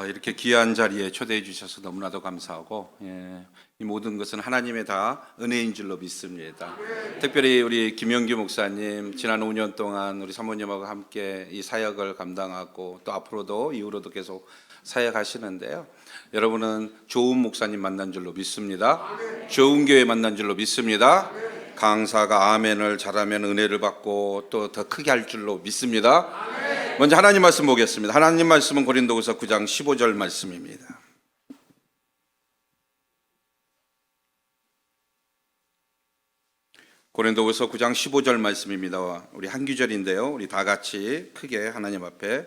이렇게 귀한 자리에 초대해 주셔서 너무나도 감사하고, 이 모든 것은 하나님의 다 은혜인 줄로 믿습니다. 특별히 우리 김영규 목사님 지난 5년 동안 우리 사모님하고 함께 이 사역을 감당하고 또 앞으로도 이후로도 계속 사역하시는데요. 여러분은 좋은 목사님 만난 줄로 믿습니다. 좋은 교회 만난 줄로 믿습니다. 강사가 아멘을 잘하면 은혜를 받고 또 더 크게 할 줄로 믿습니다. 먼저 하나님 말씀 보겠습니다. 하나님 말씀은 고린도후서 9장 15절 말씀입니다. 고린도후서 9장 15절 말씀입니다. 우리 한 구절인데요. 우리 다 같이 크게 하나님 앞에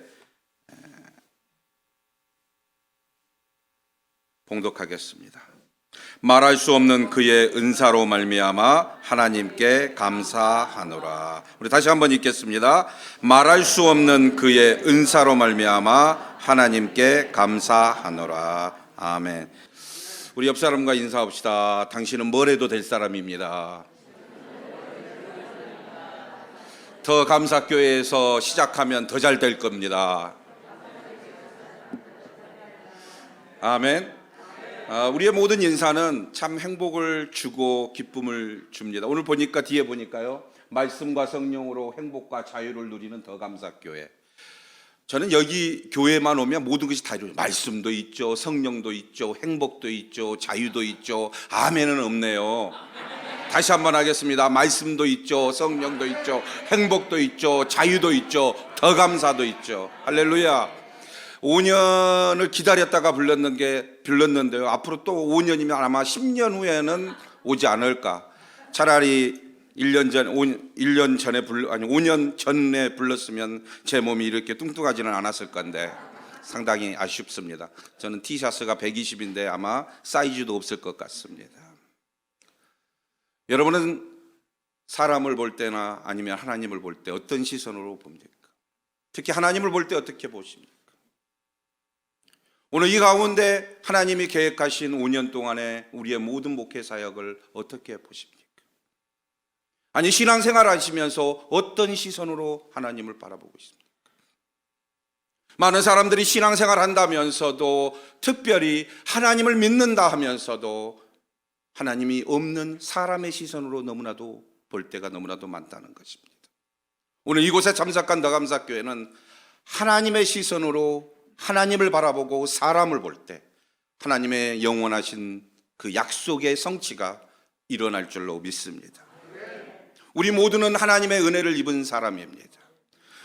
봉독하겠습니다. 말할 수 없는 그의 은사로 말미암아 하나님께 감사하노라. 우리 다시 한번 읽겠습니다. 말할 수 없는 그의 은사로 말미암아 하나님께 감사하노라. 아멘. 우리 옆 사람과 인사합시다. 당신은 뭘 해도 될 사람입니다. 더 감사교회에서 시작하면 더 잘 될 겁니다. 아멘. 우리의 모든 인사는 참 행복을 주고 기쁨을 줍니다. 오늘 보니까 뒤에 보니까요, 말씀과 성령으로 행복과 자유를 누리는 더 감사교회. 저는 여기 교회만 오면 모든 것이 다 이루어져요. 말씀도 있죠, 성령도 있죠, 행복도 있죠, 자유도 있죠. 아멘은 없네요. 다시 한번 하겠습니다. 말씀도 있죠, 성령도 있죠, 행복도 있죠, 자유도 있죠, 더 감사도 있죠. 할렐루야. 5년을 기다렸다가 불렀는데요. 앞으로 또 5년이면 아마 10년 후에는 오지 않을까. 차라리 5년 전에 불렀으면 제 몸이 이렇게 뚱뚱하지는 않았을 건데 상당히 아쉽습니다. 저는 티셔츠가 120인데 아마 사이즈도 없을 것 같습니다. 여러분은 사람을 볼 때나 아니면 하나님을 볼 때 어떤 시선으로 봅니까? 특히 하나님을 볼 때 어떻게 보십니까? 오늘 이 가운데 하나님이 계획하신 5년 동안의 우리의 모든 목회 사역을 어떻게 보십니까? 아니, 신앙생활 하시면서 어떤 시선으로 하나님을 바라보고 있습니까? 많은 사람들이 신앙생활 한다면서도, 특별히 하나님을 믿는다 하면서도 하나님이 없는 사람의 시선으로 너무나도 볼 때가 너무나도 많다는 것입니다. 오늘 이곳에 참석한 더 감사교회는 하나님의 시선으로 하나님을 바라보고 사람을 볼 때 하나님의 영원하신 그 약속의 성취가 일어날 줄로 믿습니다. 우리 모두는 하나님의 은혜를 입은 사람입니다.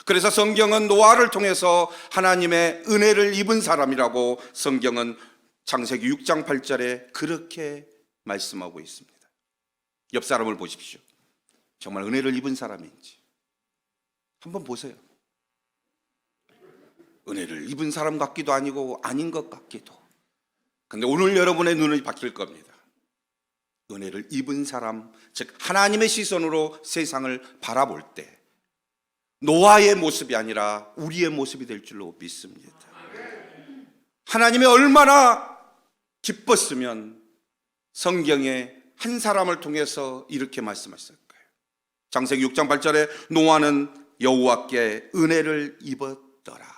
그래서 성경은 노아를 통해서 하나님의 은혜를 입은 사람이라고 성경은 창세기 6장 8절에 그렇게 말씀하고 있습니다. 옆 사람을 보십시오. 정말 은혜를 입은 사람인지 한번 보세요. 은혜를 입은 사람 같기도 아니고 아닌 것 같기도. 근데 오늘 여러분의 눈이 바뀔 겁니다. 은혜를 입은 사람, 즉 하나님의 시선으로 세상을 바라볼 때 노아의 모습이 아니라 우리의 모습이 될 줄로 믿습니다. 하나님이 얼마나 기뻤으면 성경에 한 사람을 통해서 이렇게 말씀하셨을까요? 창세기 6장 8절에 노아는 여호와께 은혜를 입었더라.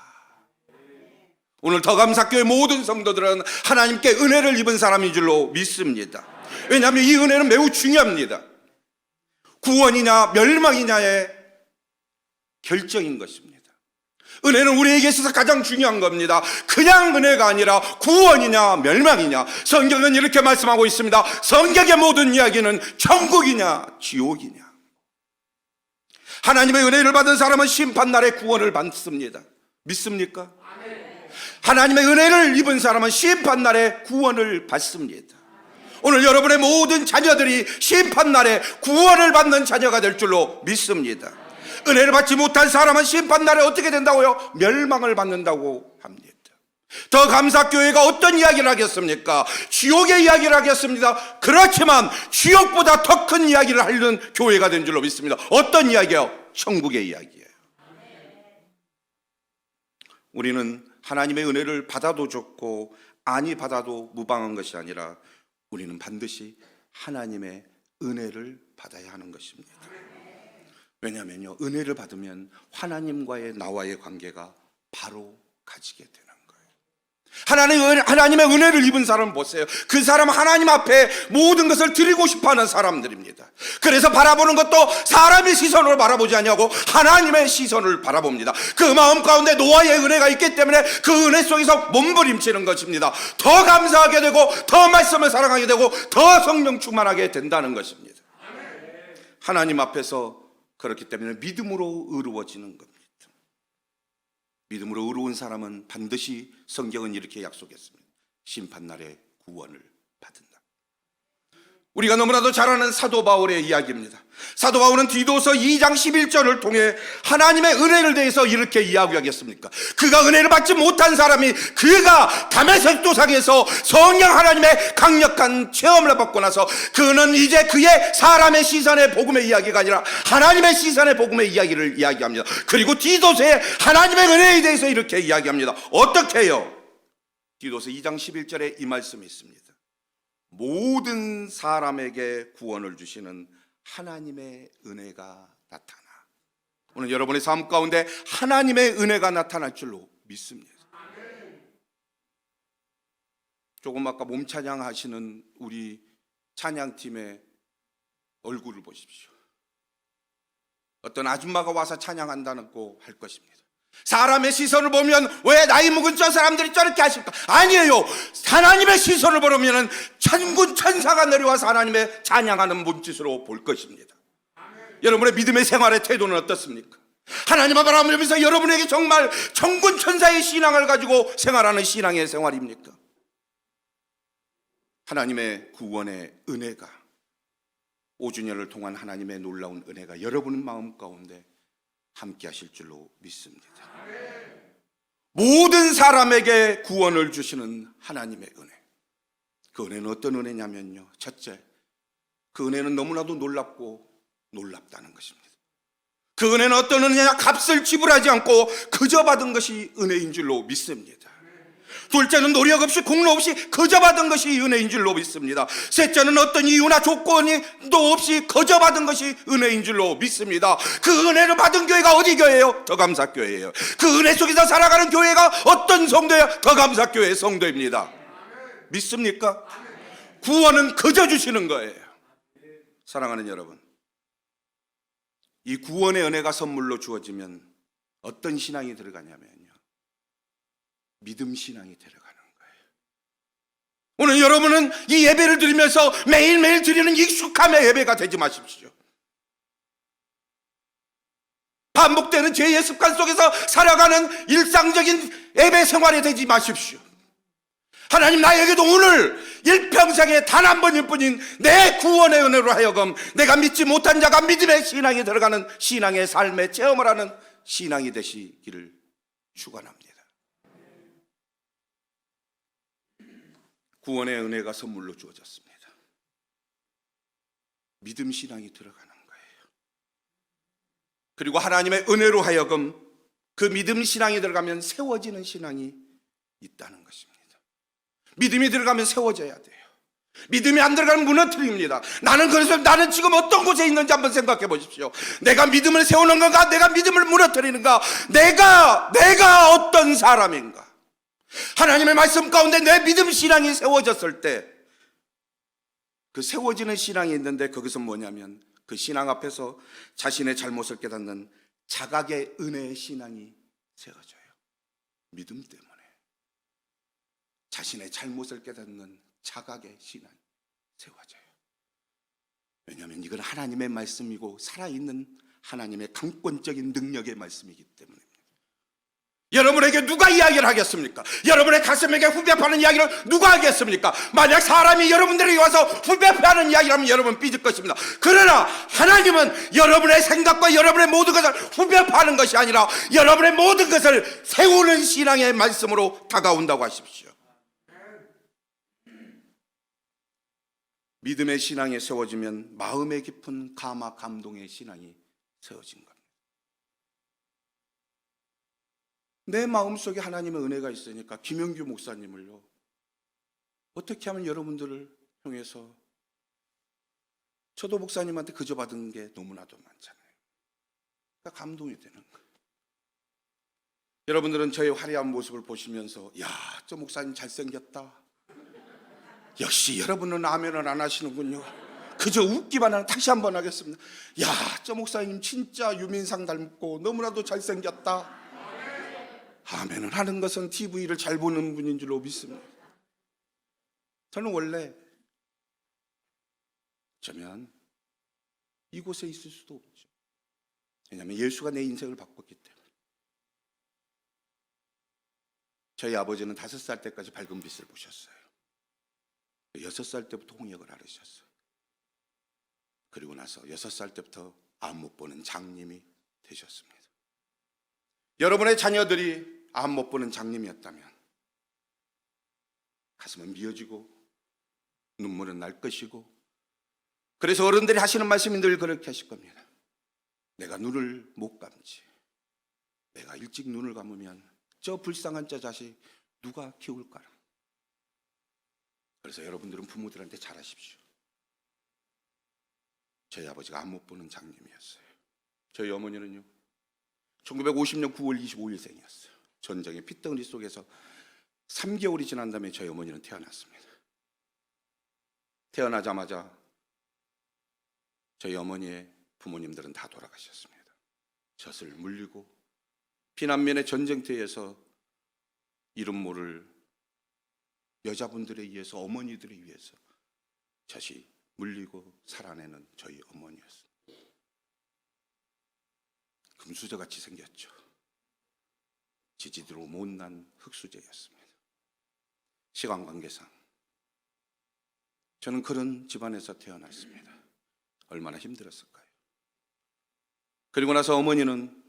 오늘 더 감사교회 모든 성도들은 하나님께 은혜를 입은 사람인 줄로 믿습니다. 왜냐하면 이 은혜는 매우 중요합니다. 구원이냐 멸망이냐의 결정인 것입니다. 은혜는 우리에게 있어서 가장 중요한 겁니다. 그냥 은혜가 아니라 구원이냐 멸망이냐. 성경은 이렇게 말씀하고 있습니다. 성경의 모든 이야기는 천국이냐 지옥이냐. 하나님의 은혜를 받은 사람은 심판날에 구원을 받습니다. 믿습니까? 하나님의 은혜를 입은 사람은 심판날에 구원을 받습니다. 오늘 여러분의 모든 자녀들이 심판날에 구원을 받는 자녀가 될 줄로 믿습니다. 은혜를 받지 못한 사람은 심판날에 어떻게 된다고요? 멸망을 받는다고 합니다. 더 감사교회가 어떤 이야기를 하겠습니까? 지옥의 이야기를 하겠습니다. 그렇지만 지옥보다 더 큰 이야기를 하려는 교회가 된 줄로 믿습니다. 어떤 이야기요? 천국의 이야기예요. 우리는 하나님의 은혜를 받아도 좋고 아니 받아도 무방한 것이 아니라 우리는 반드시 하나님의 은혜를 받아야 하는 것입니다. 왜냐하면요, 은혜를 받으면 하나님과의 나와의 관계가 바로 가지게 되는 거예요. 하나님의 은혜를 입은 사람 보세요. 그 사람 하나님 앞에 모든 것을 드리고 싶어하는 사람들입니다. 그래서 바라보는 것도 사람의 시선으로 바라보지 않냐고 하나님의 시선을 바라봅니다. 그 마음 가운데 노아의 은혜가 있기 때문에 그 은혜 속에서 몸부림치는 것입니다. 더 감사하게 되고 더 말씀을 사랑하게 되고 더 성령 충만하게 된다는 것입니다. 하나님 앞에서 그렇기 때문에 믿음으로 의로워지는 겁니다. 믿음으로 의로운 사람은 반드시 성경은 이렇게 약속했습니다. 심판날에 구원을 받는다. 우리가 너무나도 잘 아는 사도 바울의 이야기입니다. 사도 바울은 디도서 2장 11절을 통해 하나님의 은혜를 대해서 이렇게 이야기하겠습니까? 그가 은혜를 받지 못한 사람이 그가 다메섹 도상에서 성령 하나님의 강력한 체험을 받고 나서 그는 이제 그의 사람의 시선의 복음의 이야기가 아니라 하나님의 시선의 복음의 이야기를 이야기합니다. 그리고 디도서에 하나님의 은혜에 대해서 이렇게 이야기합니다. 어떻게 해요? 디도서 2장 11절에 이 말씀이 있습니다. 모든 사람에게 구원을 주시는 하나님의 은혜가 나타나. 오늘 여러분의 삶 가운데 하나님의 은혜가 나타날 줄로 믿습니다. 조금 아까 몸 찬양하시는 우리 찬양팀의 얼굴을 보십시오. 어떤 아줌마가 와서 찬양한다고 할 것입니다. 사람의 시선을 보면 왜 나이 먹은 저 사람들이 저렇게 하실까? 아니에요. 하나님의 시선을 보면 천군 천사가 내려와서 하나님의 찬양하는 몸짓으로 볼 것입니다. 여러분의 믿음의 생활의 태도는 어떻습니까? 하나님을 바라보면서 여러분에게 정말 천군 천사의 신앙을 가지고 생활하는 신앙의 생활입니까? 하나님의 구원의 은혜가 5주년을 통한 하나님의 놀라운 은혜가 여러분 마음 가운데 함께 하실 줄로 믿습니다. 모든 사람에게 구원을 주시는 하나님의 은혜. 그 은혜는 어떤 은혜냐면요, 첫째, 그 은혜는 너무나도 놀랍고 놀랍다는 것입니다. 그 은혜는 어떤 은혜냐? 값을 지불하지 않고 그저 받은 것이 은혜인 줄로 믿습니다. 둘째는 노력 없이 공로 없이 거저 받은 것이 은혜인 줄로 믿습니다. 셋째는 어떤 이유나 조건도 없이 거저 받은 것이 은혜인 줄로 믿습니다. 그 은혜를 받은 교회가 어디 교회예요? 더감사교회예요. 그 은혜 속에서 살아가는 교회가 어떤 성도예요? 더감사교회 성도입니다. 믿습니까? 구원은 거저 주시는 거예요. 사랑하는 여러분, 이 구원의 은혜가 선물로 주어지면 어떤 신앙이 들어가냐면요, 믿음 신앙이 들어가는 거예요. 오늘 여러분은 이 예배를 드리면서 매일매일 드리는 익숙함의 예배가 되지 마십시오. 반복되는 죄의 습관 속에서 살아가는 일상적인 예배 생활이 되지 마십시오. 하나님, 나에게도 오늘 일평생에 단 한 번일 뿐인 내 구원의 은혜로 하여금 내가 믿지 못한 자가 믿음의 신앙이 들어가는 신앙의 삶의 체험을 하는 신앙이 되시기를 축원합니다. 구원의 은혜가 선물로 주어졌습니다. 믿음 신앙이 들어가는 거예요. 그리고 하나님의 은혜로 하여금 그 믿음 신앙이 들어가면 세워지는 신앙이 있다는 것입니다. 믿음이 들어가면 세워져야 돼요. 믿음이 안 들어가면 무너뜨립니다. 나는 지금 어떤 곳에 있는지 한번 생각해 보십시오. 내가 믿음을 세우는 건가? 내가 믿음을 무너뜨리는가? 내가 어떤 사람인가? 하나님의 말씀 가운데 내 믿음 신앙이 세워졌을 때 그 세워지는 신앙이 있는데 그것은 뭐냐면 그 신앙 앞에서 자신의 잘못을 깨닫는 자각의 은혜의 신앙이 세워져요. 믿음 때문에 자신의 잘못을 깨닫는 자각의 신앙이 세워져요. 왜냐하면 이건 하나님의 말씀이고 살아있는 하나님의 강권적인 능력의 말씀이기 때문입니다. 여러분에게 누가 이야기를 하겠습니까? 여러분의 가슴에게 후벼파는 이야기를 누가 하겠습니까? 만약 사람이 여러분들에게 와서 후벼파는 이야기를 하면 여러분 삐질 것입니다. 그러나 하나님은 여러분의 생각과 여러분의 모든 것을 후벼파는 것이 아니라 여러분의 모든 것을 세우는 신앙의 말씀으로 다가온다고 하십시오. 믿음의 신앙이 세워지면 마음의 깊은 감화 감동의 신앙이 세워진 겁니다. 내 마음속에 하나님의 은혜가 있으니까 김영규 목사님을요, 어떻게 하면 여러분들을 통해서 저도 목사님한테 그저 받은 게 너무나도 많잖아요. 그러니까 감동이 되는 거예요. 여러분들은 저의 화려한 모습을 보시면서 야, 저 목사님 잘생겼다. 역시 여러분은 아멘을 안 하시는군요. 그저 웃기만 하는. 다시 한번 하겠습니다. 야, 저 목사님 진짜 유민상 닮고 너무나도 잘생겼다. 아멘을 하는 것은 TV를 잘 보는 분인 줄로 믿습니다. 저는 원래 어쩌면 이곳에 있을 수도 없죠. 왜냐하면 예수가 내 인생을 바꿨기 때문에. 저희 아버지는 5살 때까지 밝은 빛을 보셨어요. 6살 때부터 홍역을 앓으셨어요. 그리고 나서 6살 때부터 암 못 보는 장님이 되셨습니다. 여러분의 자녀들이 암 못 보는 장님이었다면 가슴은 미어지고 눈물은 날 것이고, 그래서 어른들이 하시는 말씀이 늘 그렇게 하실 겁니다. 내가 눈을 못 감지. 내가 일찍 눈을 감으면 저 불쌍한 저 자식 누가 키울까라. 그래서 여러분들은 부모들한테 잘하십시오. 저희 아버지가 암 못 보는 장님이었어요. 저희 어머니는요, 1950년 9월 25일생이었어요. 전쟁의 핏덩어리 속에서 3개월이 지난 다음에 저희 어머니는 태어났습니다. 태어나자마자 저희 어머니의 부모님들은 다 돌아가셨습니다. 젖을 물리고 피난민의 전쟁터에서 이름 모를 여자분들에 의해서, 어머니들에 의해서 젖이 물리고 살아내는 저희 어머니였습니다. 금수저같이 생겼죠. 지지대로 못난 흙수저였습니다. 시간 관계상 저는 그런 집안에서 태어났습니다. 얼마나 힘들었을까요? 그리고 나서 어머니는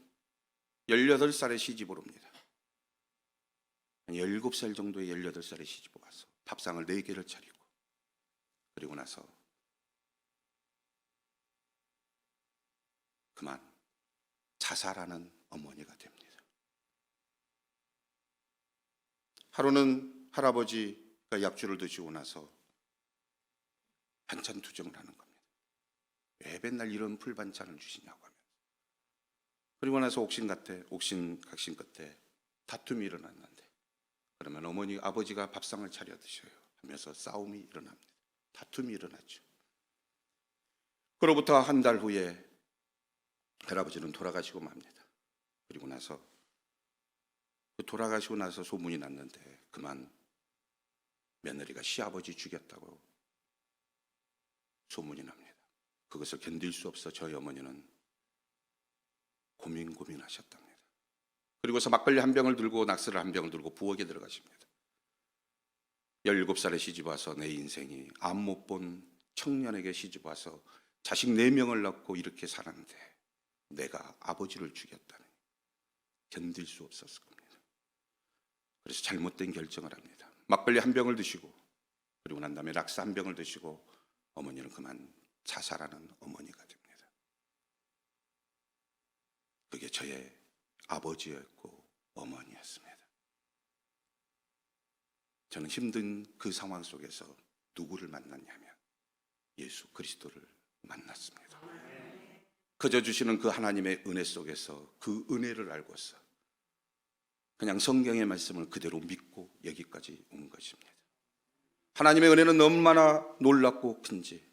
18살에 시집을 옵니다. 17살 정도의 18살에 시집을 와서 밥상을 4개를 차리고, 그리고 나서 그만 자살하는 어머니가 됩니다. 하루는 할아버지가 약주를 드시고 나서 반찬 투정을 하는 겁니다. 왜 맨날 이런 풀반찬을 주시냐고 하면서. 그리고 나서 옥신각신 끝에 다툼이 일어났는데, 그러면 아버지가 밥상을 차려 드셔요 하면서 싸움이 일어납니다. 다툼이 일어났죠. 그로부터 한 달 후에 할아버지는 돌아가시고 맙니다. 그리고 나서 돌아가시고 나서 소문이 났는데 그만 며느리가 시아버지 죽였다고 소문이 납니다. 그것을 견딜 수 없어 저희 어머니는 고민하셨답니다. 그리고서 막걸리 한 병을 들고 낙스를 한 병을 들고 부엌에 들어가십니다. 17살에 시집 와서 내 인생이 암 못 본 청년에게 시집 와서 자식 4명을 낳고 이렇게 살았는데 내가 아버지를 죽였다니 견딜 수 없었을 겁니다. 그래서 잘못된 결정을 합니다. 막걸리 한 병을 드시고, 그리고 난 다음에 락스 한 병을 드시고 어머니는 그만 자살하는 어머니가 됩니다. 그게 저의 아버지였고 어머니였습니다. 저는 힘든 그 상황 속에서 누구를 만났냐면 예수 그리스도를 만났습니다. 그저 주시는 그 하나님의 은혜 속에서 그 은혜를 알고서 그냥 성경의 말씀을 그대로 믿고 여기까지 온 것입니다. 하나님의 은혜는 얼마나 놀랍고 큰지,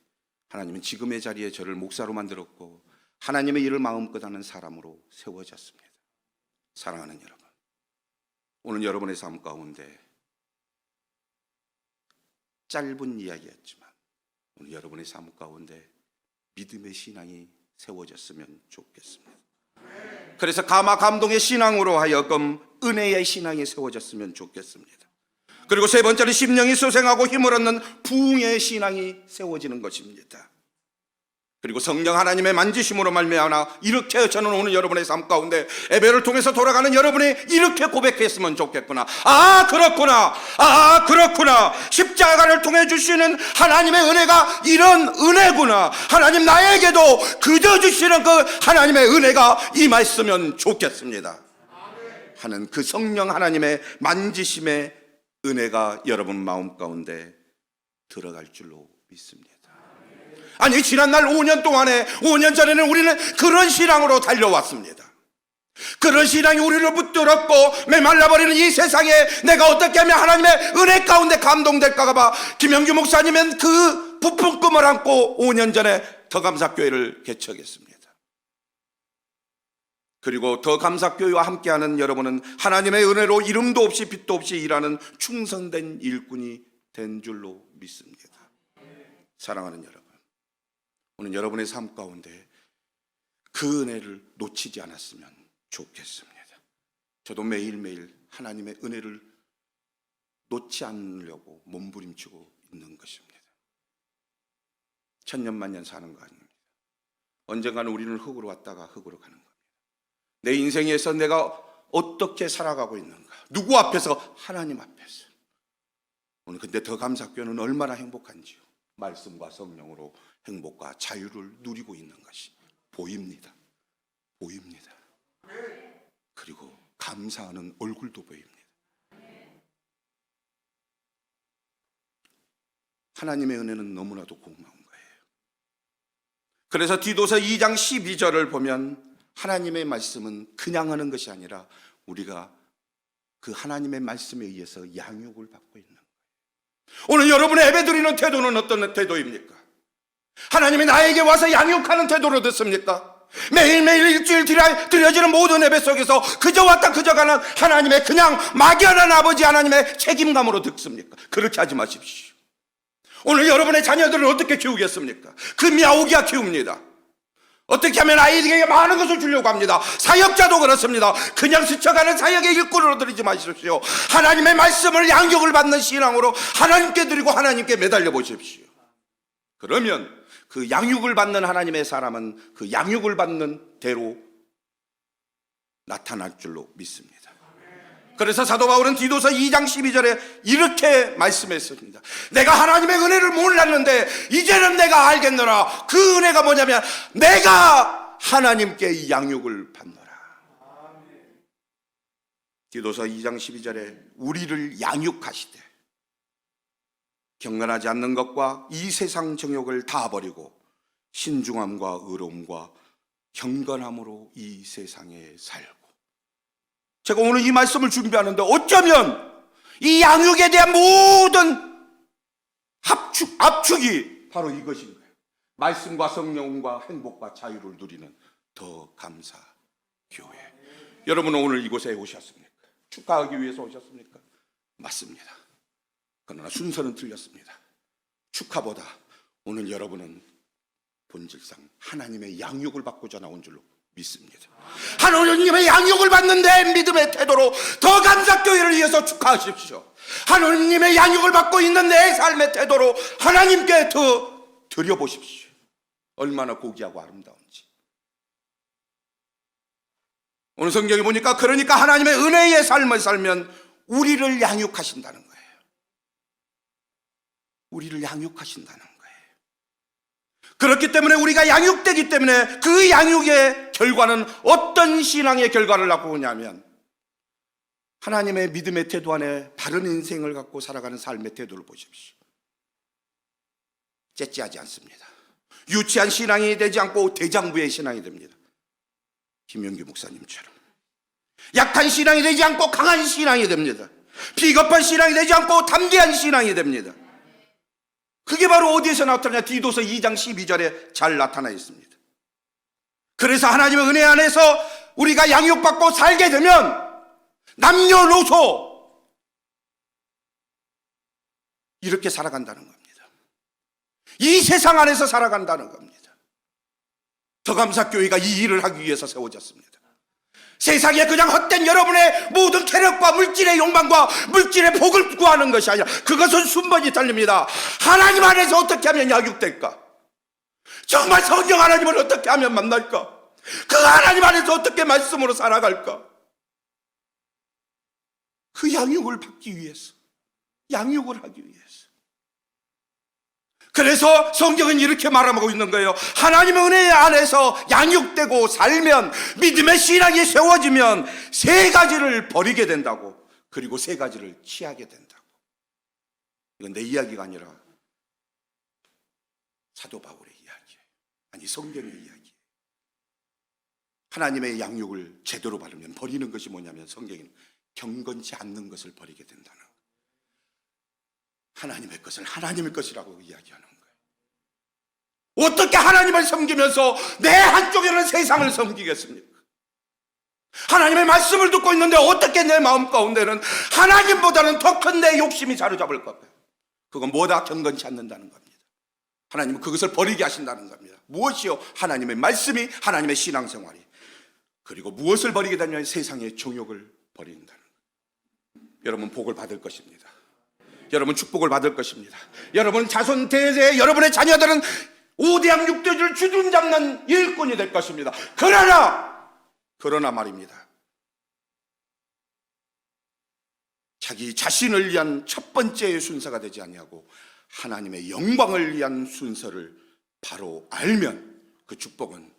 하나님은 지금의 자리에 저를 목사로 만들었고 하나님의 일을 마음껏 하는 사람으로 세워졌습니다. 사랑하는 여러분, 오늘 여러분의 삶 가운데 짧은 이야기였지만 오늘 여러분의 삶 가운데 믿음의 신앙이 세워졌으면 좋겠습니다. 그래서 감화 감동의 신앙으로 하여금 은혜의 신앙이 세워졌으면 좋겠습니다. 그리고 세 번째는 심령이 소생하고 힘을 얻는 부흥의 신앙이 세워지는 것입니다. 그리고 성령 하나님의 만지심으로 말미암아 이렇게 저는 오늘 여러분의 삶 가운데 예배를 통해서 돌아가는 여러분이 이렇게 고백했으면 좋겠구나. 아 그렇구나. 십자가를 통해 주시는 하나님의 은혜가 이런 은혜구나. 하나님 나에게도 그저 주시는 그 하나님의 은혜가 임했으면 좋겠습니다 하는 그 성령 하나님의 만지심의 은혜가 여러분 마음 가운데 들어갈 줄로 믿습니다. 아니 지난날 5년 전에는 우리는 그런 신앙으로 달려왔습니다. 그런 신앙이 우리를 붙들었고 메말라버리는 이 세상에 내가 어떻게 하면 하나님의 은혜 가운데 감동될까 봐 김영규 목사님은 그 부푼 꿈을 안고 5년 전에 더감사교회를 개척했습니다. 그리고 더감사교회와 함께하는 여러분은 하나님의 은혜로 이름도 없이 빛도 없이 일하는 충성된 일꾼이 된 줄로 믿습니다. 사랑하는 여러분, 오늘 여러분의 삶 가운데 그 은혜를 놓치지 않았으면 좋겠습니다. 저도 매일매일 하나님의 은혜를 놓지 않으려고 몸부림치고 있는 것입니다. 천년만년 사는 거 아닙니다. 언젠가는 우리는 흙으로 왔다가 흙으로 가는 겁니다. 내 인생에서 내가 어떻게 살아가고 있는가? 누구 앞에서? 하나님 앞에서. 오늘 근데 더감사교회는 얼마나 행복한지요. 말씀과 성령으로 행복과 자유를 누리고 있는 것이 보입니다. 보입니다. 그리고 감사하는 얼굴도 보입니다. 하나님의 은혜는 너무나도 고마운 거예요. 그래서 디도서 2장 12절을 보면 하나님의 말씀은 그냥 하는 것이 아니라 우리가 그 하나님의 말씀에 의해서 양육을 받고 있는 거예요. 오늘 여러분의 예배드리는 태도는 어떤 태도입니까? 하나님이 나에게 와서 양육하는 태도로 듣습니까? 매일매일 일주일 드려지는 모든 예배 속에서 그저 왔다 그저 가는 하나님의 그냥 막연한 아버지 하나님의 책임감으로 듣습니까? 그렇게 하지 마십시오. 오늘 여러분의 자녀들을 어떻게 키우겠습니까? 그 미아오기가 키웁니다. 어떻게 하면 아이들에게 많은 것을 주려고 합니다. 사역자도 그렇습니다. 그냥 스쳐가는 사역의 일꾼으로 드리지 마십시오. 하나님의 말씀을 양육을 받는 신앙으로 하나님께 드리고 하나님께 매달려 보십시오. 그러면 그 양육을 받는 하나님의 사람은 그 양육을 받는 대로 나타날 줄로 믿습니다. 그래서 사도 바울은 디도서 2장 12절에 이렇게 말씀했습니다. 내가 하나님의 은혜를 몰랐는데 이제는 내가 알겠노라. 그 은혜가 뭐냐면 내가 하나님께 양육을 받노라. 디도서 2장 12절에 우리를 양육하시되 경건하지 않는 것과 이 세상 정욕을 다 버리고 신중함과 의로움과 경건함으로 이 세상에 살고. 제가 오늘 이 말씀을 준비하는데 어쩌면 이 양육에 대한 모든 압축이 바로 이것인 거예요. 말씀과 성령과 행복과 자유를 누리는 더 감사 교회. 여러분은 오늘 이곳에 오셨습니까? 축하하기 위해서 오셨습니까? 맞습니다. 그러나 순서는 틀렸습니다. 축하보다 오늘 여러분은 본질상 하나님의 양육을 받고자 나온 줄로 믿습니다. 하나님의 양육을 받는데 믿음의 태도로 더 감사교회를 위해서 축하하십시오. 하나님의 양육을 받고 있는 내 삶의 태도로 하나님께 더 드려보십시오. 얼마나 고귀하고 아름다운지. 오늘 성경에 보니까 그러니까 하나님의 은혜의 삶을 살면 우리를 양육하신다는 거예요. 우리를 양육하신다는 거예요. 그렇기 때문에 우리가 양육되기 때문에 그 양육의 결과는 어떤 신앙의 결과를 낳고 오냐면 하나님의 믿음의 태도 안에 바른 인생을 갖고 살아가는 삶의 태도를 보십시오. 째째하지 않습니다. 유치한 신앙이 되지 않고 대장부의 신앙이 됩니다. 김영규 목사님처럼. 약한 신앙이 되지 않고 강한 신앙이 됩니다. 비겁한 신앙이 되지 않고 담대한 신앙이 됩니다. 그게 바로 어디에서 나타나냐? 디도서 2장 12절에 잘 나타나 있습니다. 그래서 하나님의 은혜 안에서 우리가 양육받고 살게 되면 남녀노소 이렇게 살아간다는 겁니다. 이 세상 안에서 살아간다는 겁니다. 더감사교회가 이 일을 하기 위해서 세워졌습니다. 세상에 그냥 헛된 여러분의 모든 쾌락과 물질의 욕망과 물질의 복을 구하는 것이 아니라 그것은 순번이 달립니다. 하나님 안에서 어떻게 하면 양육될까? 정말 성령 하나님을 어떻게 하면 만날까? 그 하나님 안에서 어떻게 말씀으로 살아갈까? 그 양육을 받기 위해서, 양육을 하기 위해서. 그래서 성경은 이렇게 말하고 있는 거예요. 하나님의 은혜 안에서 양육되고 살면, 믿음의 신앙이 세워지면 세 가지를 버리게 된다고, 그리고 세 가지를 취하게 된다고. 이건 내 이야기가 아니라 사도 바울의 이야기예요. 아니, 성경의 이야기예요. 하나님의 양육을 제대로 바르면 버리는 것이 뭐냐면 성경에는 경건치 않는 것을 버리게 된다는 거예요. 하나님의 것을 하나님의 것이라고 이야기하는 거예요. 어떻게 하나님을 섬기면서 내 한쪽에는 세상을 섬기겠습니까? 하나님의 말씀을 듣고 있는데 어떻게 내 마음 가운데는 하나님보다는 더 큰 내 욕심이 자리잡을 것까요? 그건 뭐다? 경건치 않는다는 겁니다. 하나님은 그것을 버리게 하신다는 겁니다. 무엇이요? 하나님의 말씀이, 하나님의 신앙생활이. 그리고 무엇을 버리게 되냐면 세상의 정욕을 버린다는 거예요. 여러분 복을 받을 것입니다. 여러분 축복을 받을 것입니다. 여러분 자손 대대에 여러분의 자녀들은 5대양 6대주를 주둔 잡는 일꾼이 될 것입니다. 그러나 말입니다, 자기 자신을 위한 첫 번째의 순서가 되지 아니하고 하나님의 영광을 위한 순서를 바로 알면 그 축복은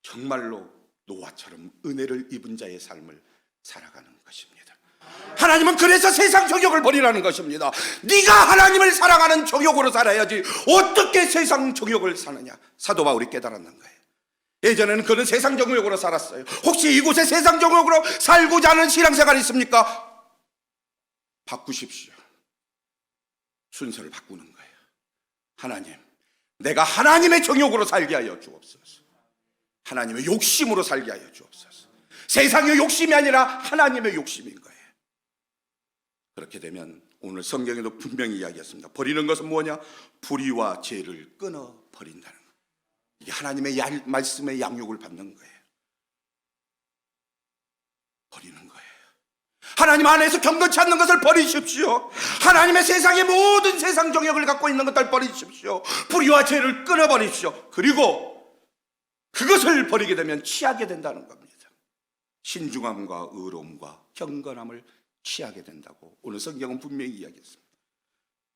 정말로 노아처럼 은혜를 입은 자의 삶을 살아가는 것입니다. 하나님은 그래서 세상 정욕을 버리라는 것입니다. 네가 하나님을 사랑하는 정욕으로 살아야지 어떻게 세상 정욕을 사느냐. 사도 바울이 깨달았는 거예요. 예전에는 그는 세상 정욕으로 살았어요. 혹시 이곳에 세상 정욕으로 살고자 하는 신앙생활이 있습니까? 바꾸십시오. 순서를 바꾸는 거예요. 하나님, 내가 하나님의 정욕으로 살게 하여 주옵소서. 하나님의 욕심으로 살게 하여 주옵소서. 세상의 욕심이 아니라 하나님의 욕심인 거예요. 그렇게 되면 오늘 성경에도 분명히 이야기했습니다. 버리는 것은 뭐냐? 불의와 죄를 끊어 버린다는 거예요. 이게 하나님의 말씀의 양육을 받는 거예요. 버리는 거예요. 하나님 안에서 경건치 않는 것을 버리십시오. 하나님의 세상의 모든 세상 정욕을 갖고 있는 것들 버리십시오. 불의와 죄를 끊어버리십시오. 그리고 그것을 버리게 되면 취하게 된다는 겁니다. 신중함과 의로움과 경건함을 취하게 된다고 오늘 성경은 분명히 이야기했습니다.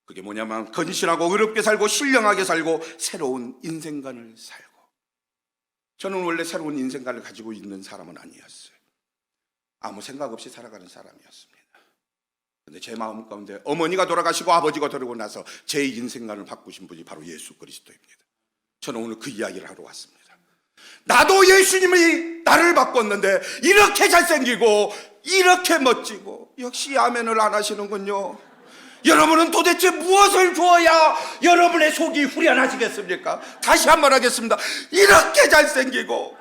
그게 뭐냐면 건실하고 의롭게 살고 신령하게 살고 새로운 인생관을 살고. 저는 원래 새로운 인생관을 가지고 있는 사람은 아니었어요. 아무 생각 없이 살아가는 사람이었습니다. 그런데 제 마음 가운데 어머니가 돌아가시고 아버지가 돌아오고 나서 제 인생관을 바꾸신 분이 바로 예수 그리스도입니다. 저는 오늘 그 이야기를 하러 왔습니다. 나도 예수님이 나를 바꿨는데 이렇게 잘생기고 이렇게 멋지고 역시 아멘을 안 하시는군요. 여러분은 도대체 무엇을 주어야 여러분의 속이 후련하시겠습니까? 다시 한번 하겠습니다. 이렇게 잘생기고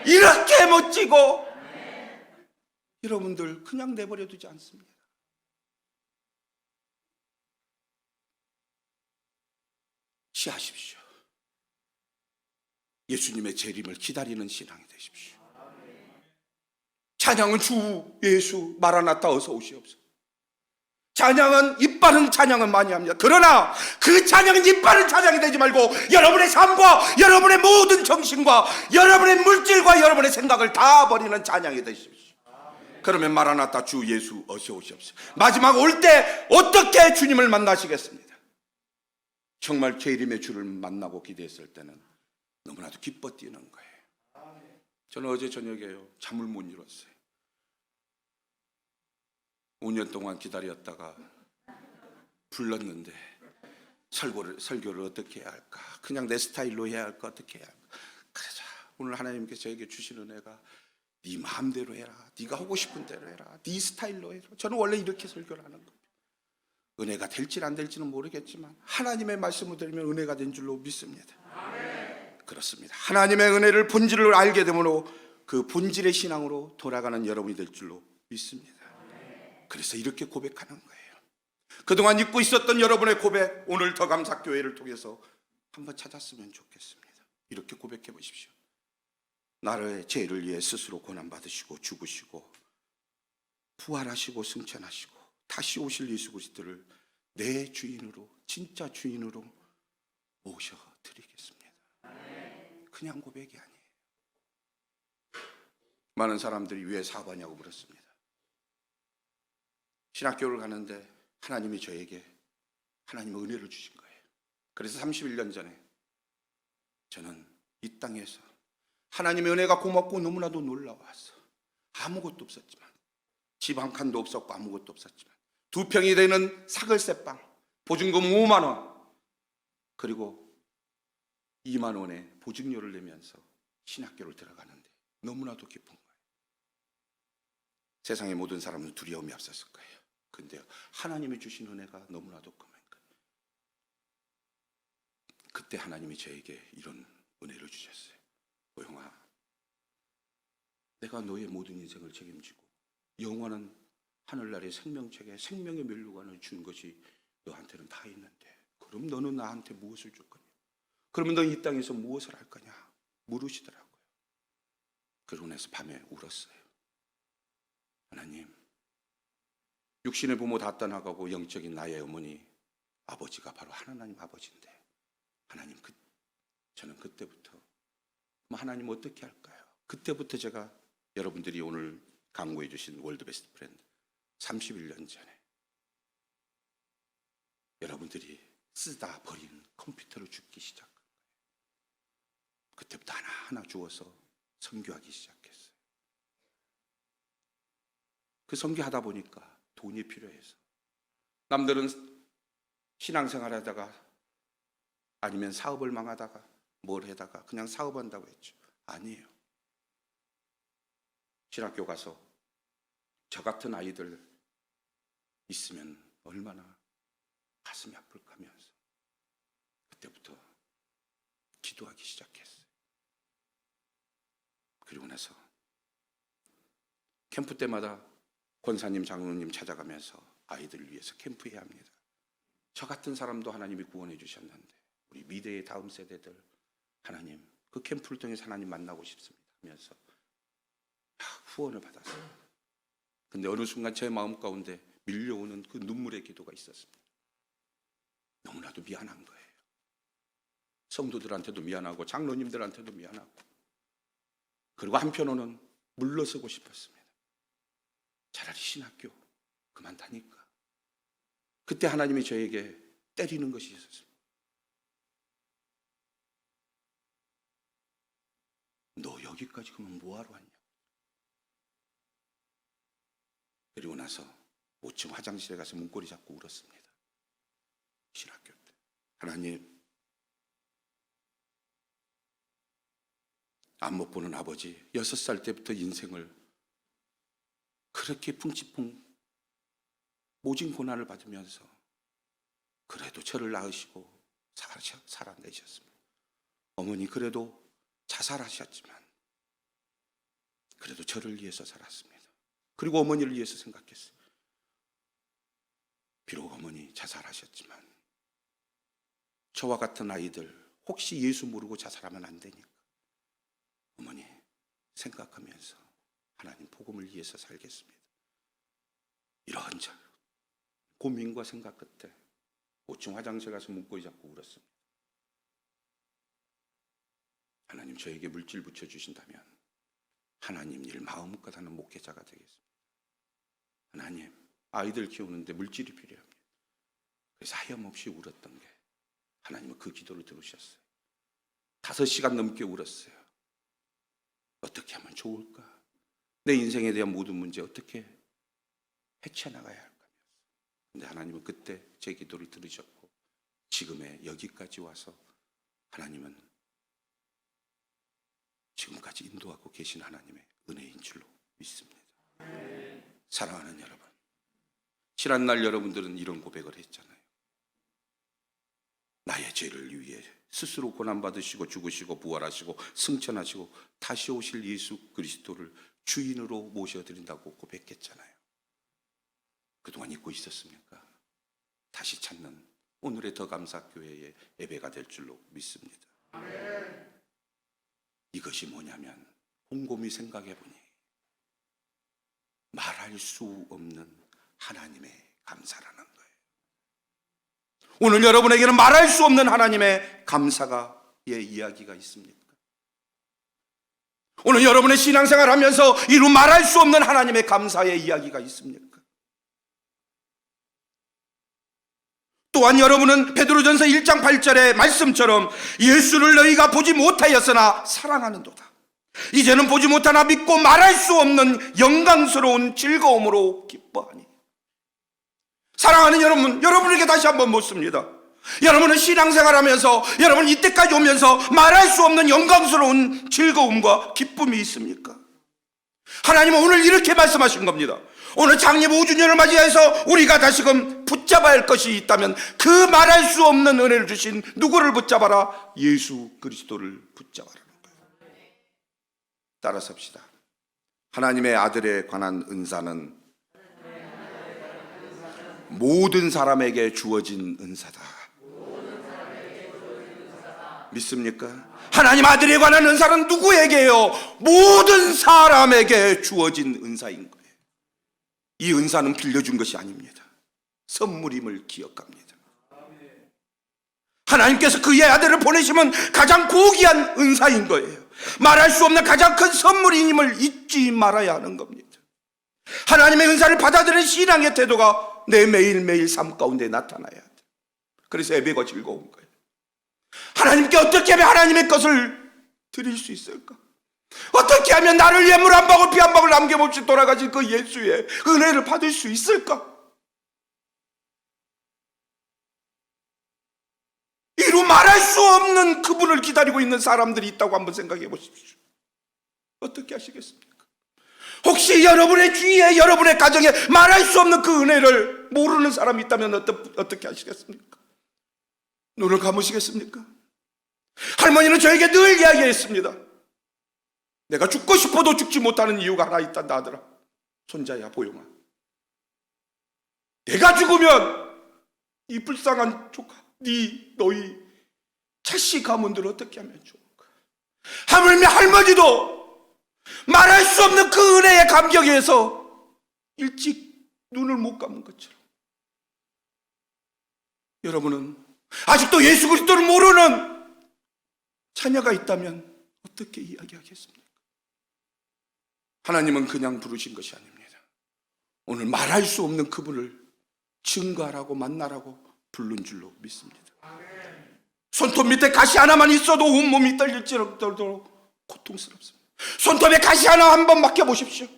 이렇게 멋지고 여러분들 그냥 내버려 두지 않습니다. 취하십시오. 예수님의 재림을 기다리는 신앙이 되십시오. 찬양은 주 예수 마라나타 어서 오시옵소서. 찬양은 입바른 찬양은 많이 합니다. 그러나 그 찬양은 입바른 찬양이 되지 말고 여러분의 삶과 여러분의 모든 정신과 여러분의 물질과 여러분의 생각을 다 버리는 찬양이 되십시오. 그러면 마라나타 주 예수 어서 오시옵소서. 마지막 올 때 어떻게 주님을 만나시겠습니다? 정말 재림의 주를 만나고 기대했을 때는 너무나도 기뻐 뛰는 거예요. 저는 어제 저녁에요 잠을 못 이뤘어요. 5년 동안 기다렸다가 불렀는데 설교를 어떻게 해야 할까? 그냥 내 스타일로 해야 할까? 어떻게 해야 할까? 그러자 오늘 하나님께서 저에게 주신 은혜가 네 마음대로 해라. 네가 하고 싶은 대로 해라. 네 스타일로 해라. 저는 원래 이렇게 설교를 하는 겁니다. 은혜가 될지는 안 될지는 모르겠지만 하나님의 말씀을 들으면 은혜가 된 줄로 믿습니다. 그렇습니다. 하나님의 은혜를 본질을 알게 되므로 그 본질의 신앙으로 돌아가는 여러분이 될 줄로 믿습니다. 그래서 이렇게 고백하는 거예요. 그동안 잊고 있었던 여러분의 고백 오늘 더 감사교회를 통해서 한번 찾았으면 좋겠습니다. 이렇게 고백해 보십시오. 나의 죄를 위해 스스로 고난받으시고 죽으시고 부활하시고 승천하시고 다시 오실 예수 그리스도를 내 주인으로 진짜 주인으로 모셔드리겠습니다. 그냥 고백이 아니에요. 많은 사람들이 왜 사업하냐고 물었습니다. 신학교를 가는데 하나님이 저에게 하나님의 은혜를 주신 거예요. 그래서 31년 전에 저는 이 땅에서 하나님의 은혜가 고맙고 너무나도 놀라워서 아무것도 없었지만 집 한 칸도 없었고 아무것도 없었지만 2평이 되는 사글세방 보증금 5만 원 그리고 2만 원의 보증료를 내면서 신학교를 들어가는데 너무나도 기쁜 거예요. 세상의 모든 사람은 두려움이 앞섰을 거예요. 근데 하나님이 주신 은혜가 너무나도 큰 거예요. 그때 하나님이 저에게 이런 은혜를 주셨어요. 고영아, 내가 너의 모든 인생을 책임지고 영원한 하늘나라의 생명책에 생명의 멸류관을 준 것이 너한테는 다 있는데 그럼 너는 나한테 무엇을 줄 거냐? 그러면 너 이 땅에서 무엇을 할 거냐? 물으시더라고요. 그러고 나서 밤에 울었어요. 하나님, 육신의 부모 다 떠나가고 영적인 나의 어머니, 아버지가 바로 하나님 아버지인데 하나님, 저는 그때부터 하나님 어떻게 할까요? 그때부터 제가 여러분들이 오늘 강구해 주신 월드 베스트 프렌드 31년 전에 여러분들이 쓰다 버린 컴퓨터를 줍기 시작한 거예요. 그때부터 하나하나 주워서 선교하기 시작했어요. 그 선교하다 보니까 돈이 필요해서 남들은 신앙생활 하다가 아니면 사업을 망하다가 뭘 하다가 그냥 사업한다고 했죠. 아니에요. 신학교 가서 저 같은 아이들 있으면 얼마나 가슴이 아플까 하면서 그때부터 기도하기 시작했어요. 그리고 나서 캠프 때마다 권사님, 장로님 찾아가면서 아이들을 위해서 캠프해야 합니다. 저 같은 사람도 하나님이 구원해 주셨는데 우리 미래의 다음 세대들 하나님 그 캠프를 통해서 하나님 만나고 싶습니다 하면서 후원을 받았어요. 근데 어느 순간 제 마음 가운데 밀려오는 그 눈물의 기도가 있었습니다. 너무나도 미안한 거예요. 성도들한테도 미안하고 장로님들한테도 미안하고 그리고 한편으로는 물러서고 싶었습니다. 차라리 신학교 그만다니까. 그때 하나님이 저에게 때리는 것이 있었습니다. 너 여기까지 그러면 뭐하러 왔냐? 그리고 나서 5층 화장실에 가서 문고리 잡고 울었습니다. 신학교 때. 하나님, 안 못 보는 아버지 6살 때부터 인생을 그렇게 풍치풍 모진 고난을 받으면서 그래도 저를 낳으시고 살아내셨습니다. 어머니 그래도 자살하셨지만 그래도 저를 위해서 살았습니다. 그리고 어머니를 위해서 생각했어요. 비록 어머니 자살하셨지만 저와 같은 아이들 혹시 예수 모르고 자살하면 안 되니까 어머니 생각하면서 하나님 복음을 위해서 살겠습니다. 이런저런 고민과 생각 끝에 5층 화장실 가서 문고리 잡고 울었습니다. 하나님 저에게 물질 붙여주신다면 하나님 일 마음껏 하는 목회자가 되겠습니다. 하나님 아이들 키우는데 물질이 필요합니다. 그래서 하염없이 울었던 게 하나님은 그 기도를 들으셨어요. 5시간 넘게 울었어요. 어떻게 하면 좋을까? 내 인생에 대한 모든 문제 어떻게 헤쳐나가야 할까? 근데 하나님은 그때 제 기도를 들으셨고 지금의 여기까지 와서 하나님은 지금까지 인도하고 계신 하나님의 은혜인 줄로 믿습니다. 사랑하는 여러분, 지난날 여러분들은 이런 고백을 했잖아요. 나의 죄를 위해 스스로 고난받으시고 죽으시고 부활하시고 승천하시고 다시 오실 예수 그리스도를 주인으로 모셔드린다고 고백했잖아요. 그동안 잊고 있었습니까? 다시 찾는 오늘의 더 감사교회의 예배가 될 줄로 믿습니다. 이것이 뭐냐면 곰곰이 생각해보니 말할 수 없는 하나님의 감사라는 거예요. 오늘 여러분에게는 말할 수 없는 하나님의 감사의 이야기가 있습니까? 오늘 여러분의 신앙생활 하면서 이루 말할 수 없는 하나님의 감사의 이야기가 있습니까? 또한 여러분은 베드로전서 1장 8절의 말씀처럼 예수를 너희가 보지 못하였으나 사랑하는도다. 이제는 보지 못하나 믿고 말할 수 없는 영광스러운 즐거움으로 기뻐하니. 사랑하는 여러분, 여러분에게 다시 한번 묻습니다. 여러분은 신앙생활하면서 여러분 이때까지 오면서 말할 수 없는 영광스러운 즐거움과 기쁨이 있습니까? 하나님은 오늘 이렇게 말씀하신 겁니다. 오늘 장립 5주년을 맞이해서 우리가 다시금 붙잡아야 할 것이 있다면 그 말할 수 없는 은혜를 주신 누구를 붙잡아라? 예수 그리스도를 붙잡아라는 거예요. 따라서 합시다. 하나님의 아들에 관한 은사는 모든 사람에게 주어진 은사다. 믿습니까? 하나님 아들에 관한 은사는 누구에게요? 모든 사람에게 주어진 은사인 거예요. 이 은사는 빌려준 것이 아닙니다. 선물임을 기억합니다. 하나님께서 그의 아들을 보내시면 가장 고귀한 은사인 거예요. 말할 수 없는 가장 큰 선물임을 잊지 말아야 하는 겁니다. 하나님의 은사를 받아들이는 신앙의 태도가 내 매일매일 삶 가운데 나타나야 돼. 그래서 예배가 즐거운 거예요. 하나님께 어떻게 하면 하나님의 것을 드릴 수 있을까? 어떻게 하면 나를 위해 물 한 방울 피 한 방울 남김없이 돌아가신 그 예수의 은혜를 받을 수 있을까? 이루 말할 수 없는 그분을 기다리고 있는 사람들이 있다고 한번 생각해 보십시오. 어떻게 하시겠습니까? 혹시 여러분의 주위에 여러분의 가정에 말할 수 없는 그 은혜를 모르는 사람이 있다면 어떻게 하시겠습니까? 눈을 감으시겠습니까? 할머니는 저에게 늘 이야기했습니다. 내가 죽고 싶어도 죽지 못하는 이유가 하나 있단다 하더라. 손자야 보영아, 내가 죽으면 이 불쌍한 조카 너희 자식 가문들 어떻게 하면 좋을까? 하물며 할머니도 말할 수 없는 그 은혜의 감격에서 일찍 눈을 못 감은 것처럼 여러분은 아직도 예수 그리스도를 모르는 자녀가 있다면 어떻게 이야기하겠습니까? 하나님은 그냥 부르신 것이 아닙니다. 오늘 말할 수 없는 그분을 증거하라고 만나라고 부른 줄로 믿습니다. 손톱 밑에 가시 하나만 있어도 온몸이 떨릴 정도로 고통스럽습니다. 손톱에 가시 하나 한번 맡겨보십시오.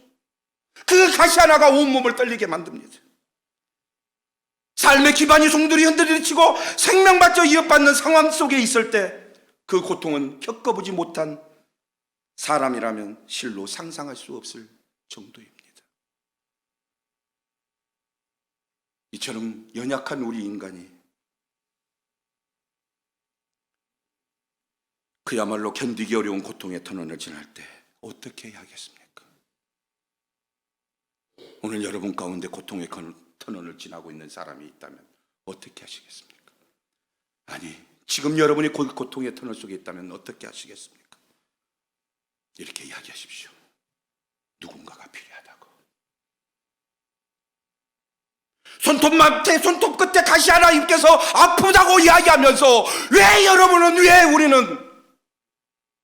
그 가시 하나가 온몸을 떨리게 만듭니다. 삶의 기반이 송두리 흔들리치고 생명받쳐 이어받는 상황 속에 있을 때 그 고통은 겪어보지 못한 사람이라면 실로 상상할 수 없을 정도입니다. 이처럼 연약한 우리 인간이 그야말로 견디기 어려운 고통의 터널을 지날 때 어떻게 해야 하겠습니까? 오늘 여러분 가운데 고통의 터널을 지나고 있는 사람이 있다면 어떻게 하시겠습니까? 아니, 지금 여러분이 고통의 터널 속에 있다면 어떻게 하시겠습니까? 이렇게 이야기하십시오. 누군가가 필요하다고. 손톱 끝에 가시 하나 입혀서 아프다고 이야기하면서 왜 우리는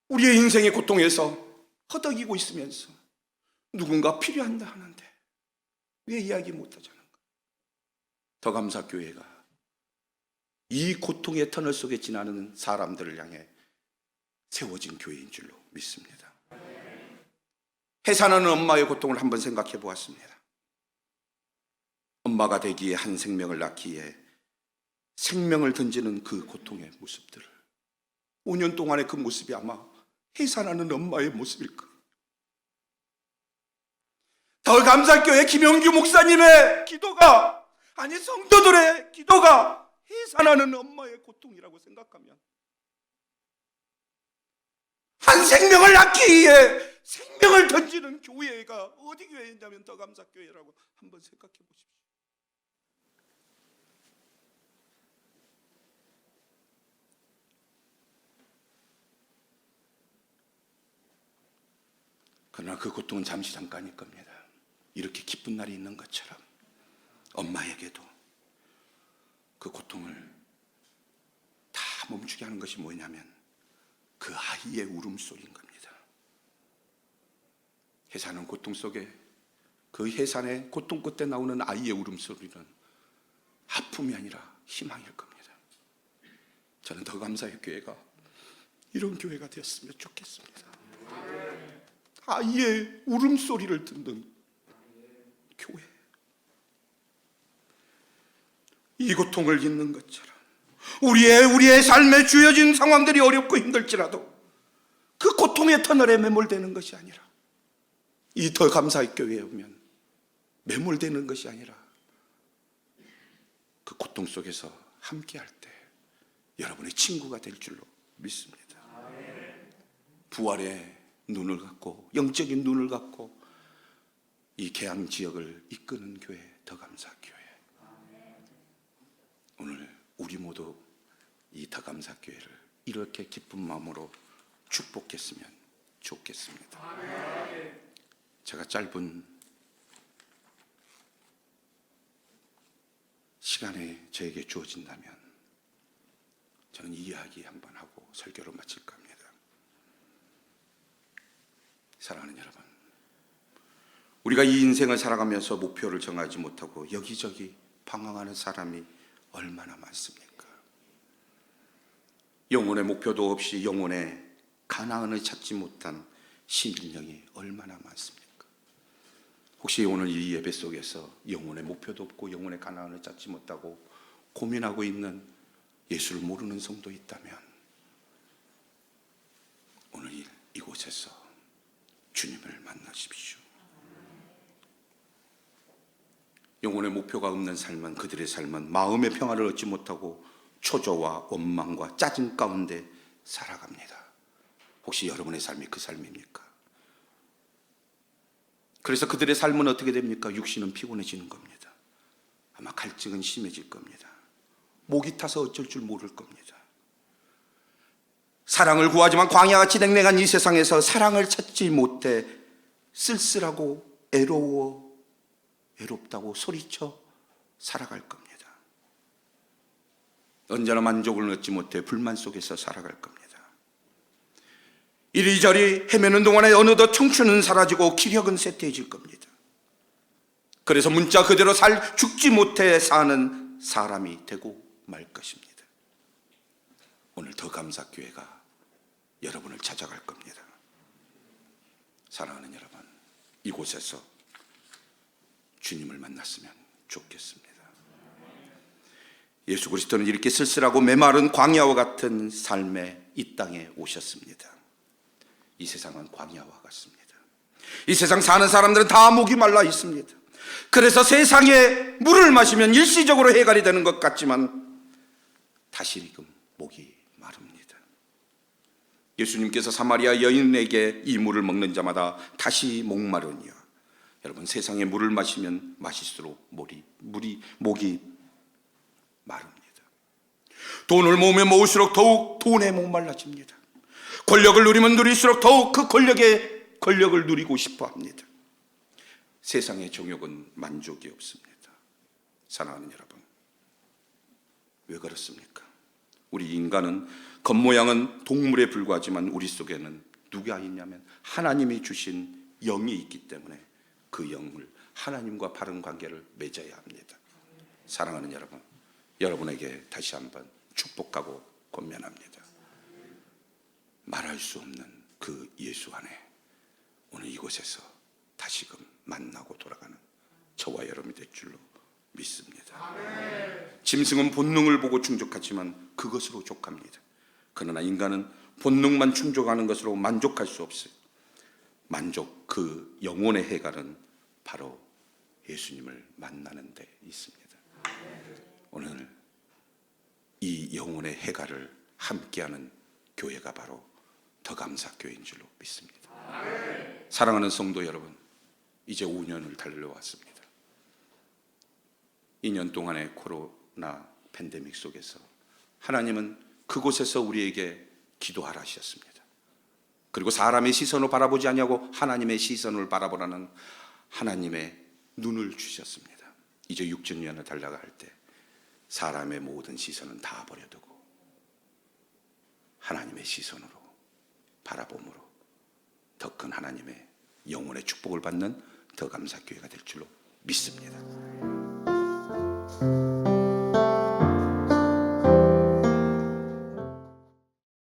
우리의 인생의 고통에서 허덕이고 있으면서 누군가 필요한다 하는데 왜 이야기 못하자는 거예요? 더감사교회가 이 고통의 터널 속에 지나는 사람들을 향해 세워진 교회인 줄로 믿습니다. 해산하는 엄마의 고통을 한번 생각해 보았습니다. 엄마가 되기에 한 생명을 낳기에 생명을 던지는 그 고통의 모습들을 5년 동안의 그 모습이 아마 해산하는 엄마의 모습일 거예요. 더감사교회 김영규 목사님의 기도가, 아니 성도들의 기도가 해산하는 엄마의 고통이라고 생각하면 한 생명을 낳기 위해 생명을 던지는 교회가 어디 교회냐면 더감사교회라고 한번 생각해 보십시오. 그러나 그 고통은 잠시 잠깐일 겁니다. 이렇게 기쁜 날이 있는 것처럼 엄마에게도 그 고통을 다 멈추게 하는 것이 뭐냐면 그 아이의 울음소리인 겁니다. 해산은 고통 속에, 그 해산의 고통 끝에 나오는 아이의 울음소리는 아픔이 아니라 희망일 겁니다. 저는 더 감사의 교회가 이런 교회가 되었으면 좋겠습니다. 아이의 울음소리를 듣는 교회. 이 고통을 잊는 것처럼 우리의 삶에 주어진 상황들이 어렵고 힘들지라도 그 고통의 터널에 매몰되는 것이 아니라, 이 더 감사의 교회에 오면 매몰되는 것이 아니라 그 고통 속에서 함께할 때 여러분의 친구가 될 줄로 믿습니다. 부활의 눈을 갖고, 영적인 눈을 갖고 이 개항 지역을 이끄는 교회, 더 감사 교회. 오늘 우리 모두 이 더 감사 교회를 이렇게 기쁜 마음으로 축복했으면 좋겠습니다. 제가 짧은 시간에 저에게 주어진다면 저는 이 이야기 한번 하고 설교를 마칠까 합니다. 사랑하는 여러분, 우리가 이 인생을 살아가면서 목표를 정하지 못하고 여기저기 방황하는 사람이 얼마나 많습니까? 영혼의 목표도 없이 영혼의 가나안을 찾지 못한 시민령이 얼마나 많습니까? 혹시 오늘 이 예배 속에서 영혼의 목표도 없고 영혼의 가나안을 찾지 못하고 고민하고 있는 예수를 모르는 성도 있다면 오늘 이곳에서 주님을 만나십시오. 영혼의 목표가 없는 삶은, 그들의 삶은 마음의 평화를 얻지 못하고 초조와 원망과 짜증 가운데 살아갑니다. 혹시 여러분의 삶이 그 삶입니까? 그래서 그들의 삶은 어떻게 됩니까? 육신은 피곤해지는 겁니다. 아마 갈증은 심해질 겁니다. 목이 타서 어쩔 줄 모를 겁니다. 사랑을 구하지만 광야같이 냉랭한 이 세상에서 사랑을 찾지 못해 쓸쓸하고 외롭다고 소리쳐 살아갈 겁니다. 언제나 만족을 얻지 못해 불만 속에서 살아갈 겁니다. 이리저리 헤매는 동안에 어느덧 청춘은 사라지고 기력은 쇠퇴해질 겁니다. 그래서 문자 그대로 죽지 못해 사는 사람이 되고 말 것입니다. 오늘 더 감사교회가 여러분을 찾아갈 겁니다. 사랑하는 여러분, 이곳에서 주님을 만났으면 좋겠습니다. 예수 그리스도는 이렇게 쓸쓸하고 메마른 광야와 같은 삶에 이 땅에 오셨습니다. 이 세상은 광야와 같습니다. 이 세상 사는 사람들은 다 목이 말라 있습니다. 그래서 세상에 물을 마시면 일시적으로 해결이 되는 것 같지만 다시금 목이 마릅니다. 예수님께서 사마리아 여인에게 이 물을 먹는 자마다 다시 목마르니와, 여러분, 세상에 물을 마시면 마실수록 목이 마릅니다. 돈을 모으면 모을수록 더욱 돈에 목말라집니다. 권력을 누리면 누릴수록 더욱 그 권력을 누리고 싶어 합니다. 세상의 정욕은 만족이 없습니다. 사랑하는 여러분, 왜 그렇습니까? 우리 인간은 겉모양은 동물에 불과하지만 우리 속에는 누가 있냐면 하나님이 주신 영이 있기 때문에 그 영을, 하나님과 바른 관계를 맺어야 합니다. 사랑하는 여러분, 여러분에게 다시 한번 축복하고 권면합니다. 말할 수 없는 그 예수 안에 오늘 이곳에서 다시금 만나고 돌아가는 저와 여러분이 될 줄로 믿습니다. 짐승은 본능을 보고 충족하지만 그것으로 족합니다. 그러나 인간은 본능만 충족하는 것으로 만족할 수 없어요. 그 영혼의 해갈은 바로 예수님을 만나는 데 있습니다. 오늘 이 영혼의 해갈을 함께하는 교회가 바로 더 감사 교회인 줄로 믿습니다. 사랑하는 성도 여러분, 이제 5년을 달려왔습니다. 2년 동안의 코로나 팬데믹 속에서 하나님은 그곳에서 우리에게 기도하라 하셨습니다. 그리고 사람의 시선을 바라보지 아니하고 하나님의 시선을 바라보라는 하나님의 눈을 주셨습니다. 이제 6주년을 달려갈 때 사람의 모든 시선은 다 버려두고 하나님의 시선으로 바라봄으로 더 큰 하나님의 영혼의 축복을 받는 더 감사교회가 될 줄로 믿습니다.